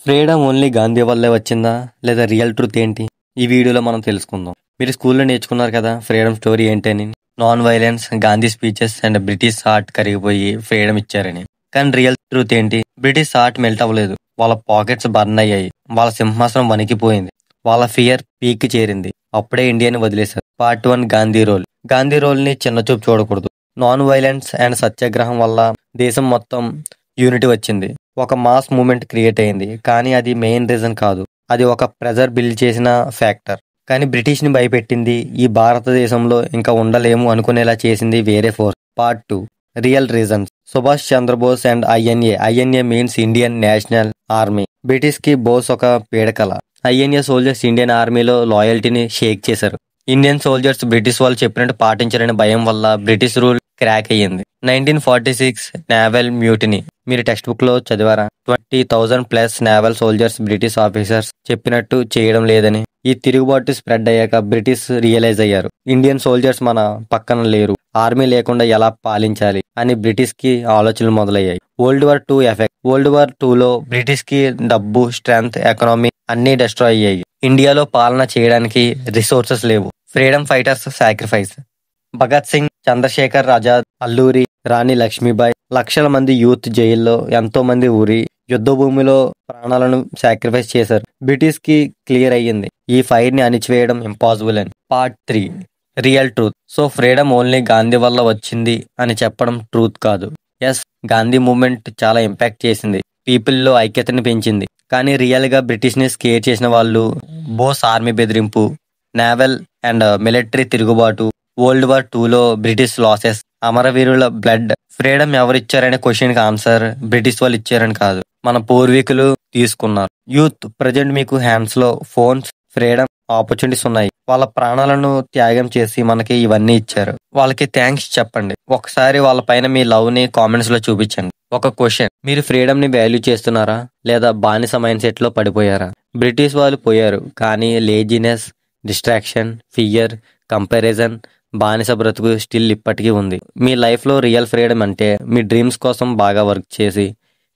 Freedom only Gandhi వల్లే వచ్చిందా? లేదా రియల్ ట్రూత్ ఏంటి? ఈ వీడియోలో మనం తెలుసుకుందాం. మీరు స్కూల్లో నేర్చుకున్నారు కదా ఫ్రీడమ్ స్టోరీ ఏంటని. Non violence, Gandhi speeches and British heart కరిగిపోయి ఫ్రీడమ్ ఇచ్చారని. కానీ రియల్ ట్రూత్ ఏంటి? బ్రిటిష్ హార్ట్ మెల్ట్ అవ్వలేదు. వాళ్ళ పాకెట్స్ బర్న్ అయ్యాయి. వాళ్ళ సింహాసనం వణికిపోయింది. వాళ్ళ ఫియర్ పీక్ చేరింది. అప్పుడే ఇండియాని వదిలేశారు. Part 1 Gandhi role. Gandhi role ని చిన్నచూపు చూడకూడదు. నాన్ వైలెన్స్ అండ్ సత్యాగ్రహం వల్ల దేశం మొత్తం యూనిటీ వచ్చింది. ఒక మాస్ మూమెంట్ క్రియేట్ అయింది. కానీ అది మెయిన్ రీజన్ కాదు. అది ఒక ప్రెజర్ బిల్డ్ చేసిన ఫ్యాక్టర్. కానీ బ్రిటిష్ ని భయపెట్టింది, ఈ భారతదేశంలో ఇంకా ఉండలేము అనుకునేలా చేసింది వేరే force. Part 2 real reasons. Subhash Chandrabose and INA. INA means Indian National Army. British కి బోస్ ఒక పీడకల. ఐఎన్ఏ సోల్జర్స్ ఇండియన్ ఆర్మీలో లాయల్టీని షేక్ చేశారు. ఇండియన్ సోల్జర్స్ బ్రిటిష్ వాళ్ళు చెప్పినట్టు పాటించారనే భయం వల్ల బ్రిటిష్ రూల్ క్రాక్ అయ్యింది. 1946 నేవల్ మ్యూటినీ. మీరు టెక్స్ట్ బుక్ లో చదివారా? 20,000+ నేవల్ సోల్జర్స్ బ్రిటిష్ ఆఫీసర్స్ చెప్పినట్టు చేయడం లేదని. ఈ తిరుగుబాటు స్ప్రెడ్ అయ్యాక బ్రిటిష్ రియలైజ్ అయ్యారు, ఇండియన్ సోల్జర్స్ మన పక్కన లేరు, ఆర్మీ లేకుండా ఎలా పాలించాలి అని బ్రిటిష్ కి ఆలోచనలు మొదలయ్యాయి. World war 2 effect. World war 2లో బ్రిటిష్ కి డబ్బు, స్ట్రెంగ్త్, ఎకనామీ అన్నీ డెస్ట్రాయ్ అయ్యాయి. ఇండియాలో పాలన చేయడానికి రిసోర్సెస్ లేవు. Freedom fighters sacrifice. Bhagat Singh, Chandrashekhar Azad, Alluri, Rani Lakshmibai, లక్షల మంది యూత్ జైల్లో, ఎంతో మంది ఊరి యుద్ధ భూమిలో ప్రాణాలను సాక్రిఫైస్ చేశారు. బ్రిటిష్ కి క్లియర్ అయ్యింది, ఈ ఫైర్ ని అణిచివేయడం ఇంపాసిబుల్ అని. Part 3 real truth. So freedom only Gandhi వల్ల వచ్చింది అని చెప్పడం ట్రూత్ కాదు. ఎస్, గాంధీ మూవ్మెంట్ చాలా ఇంపాక్ట్ చేసింది, పీపుల్లో ఐక్యతని పెంచింది. కానీ రియల్ గా బ్రిటిష్ ని స్కేర్ చేసిన వాళ్ళు బోస్ ఆర్మీ బెదిరింపు, నేవల్ అండ్ మిలిటరీ తిరుగుబాటు, వరల్డ్ వార్ 2లో బ్రిటిష్ లాసెస్, అమరవీరుల బ్లడ్. ఫ్రీడమ్ ఎవరిచ్చారనే క్వశ్చన్ కి ఆన్సర్ బ్రిటిష్ వాళ్ళు ఇచ్చారని కాదు, మన పూర్వీకులు తీసుకున్నారు. యూత్, ప్రజెంట్ మీకు హ్యాండ్స్ లో ఫోన్స్, ఫ్రీడమ్, ఆపర్చునిటీస్ ఉన్నాయి. వాళ్ళ ప్రాణాలను త్యాగం చేసి మనకి ఇవన్నీ ఇచ్చారు. వాళ్ళకి థ్యాంక్స్ చెప్పండి. ఒకసారి వాళ్ళ పైన మీ లవ్ ని కామెంట్స్ లో చూపించండి. ఒక క్వశ్చన్, మీరు ఫ్రీడమ్ ని వాల్యూ చేస్తున్నారా లేదా బానిస మైండ్ సెట్ లో పడిపోయారా? బ్రిటిష్ వాళ్ళు పోయారు, కానీ లేజినెస్, డిస్ట్రాక్షన్, ఫియర్, కంపారిజన్, బానిస బ్రతుకు స్టిల్ ఇప్పటికీ ఉంది. మీ లైఫ్లో రియల్ ఫ్రీడమ్ అంటే మీ డ్రీమ్స్ కోసం బాగా వర్క్ చేసి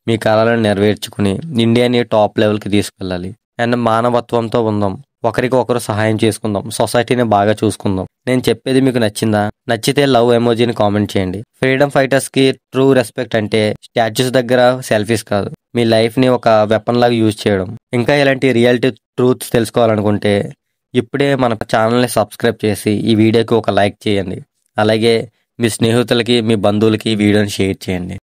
మీ కళలను నెరవేర్చుకుని ఇండియాని టాప్ లెవెల్కి తీసుకెళ్ళాలి. అండ్ మానవత్వంతో ఉందాం, ఒకరికి ఒకరు సహాయం చేసుకుందాం, సొసైటీని బాగా చూసుకుందాం. నేను చెప్పేది మీకు నచ్చిందా? నచ్చితే లవ్ ఎమోజీని కామెంట్ చేయండి. ఫ్రీడమ్ ఫైటర్స్ కి ట్రూ రెస్పెక్ట్ అంటే స్టాచ్యూస్ దగ్గర సెల్ఫీస్ కాదు, మీ లైఫ్ ని ఒక వెపన్ లాగా యూజ్ చేయడం. ఇంకా ఇలాంటి రియాలిటీ ట్రూత్స్ తెలుసుకోవాలనుకుంటే ఇప్పుడే మన ఛానల్ని సబ్స్క్రైబ్ చేసి ఈ వీడియోకి ఒక లైక్ చేయండి. అలాగే మీ స్నేహితులకి, మీ బంధువులకి ఈ వీడియోని షేర్ చేయండి.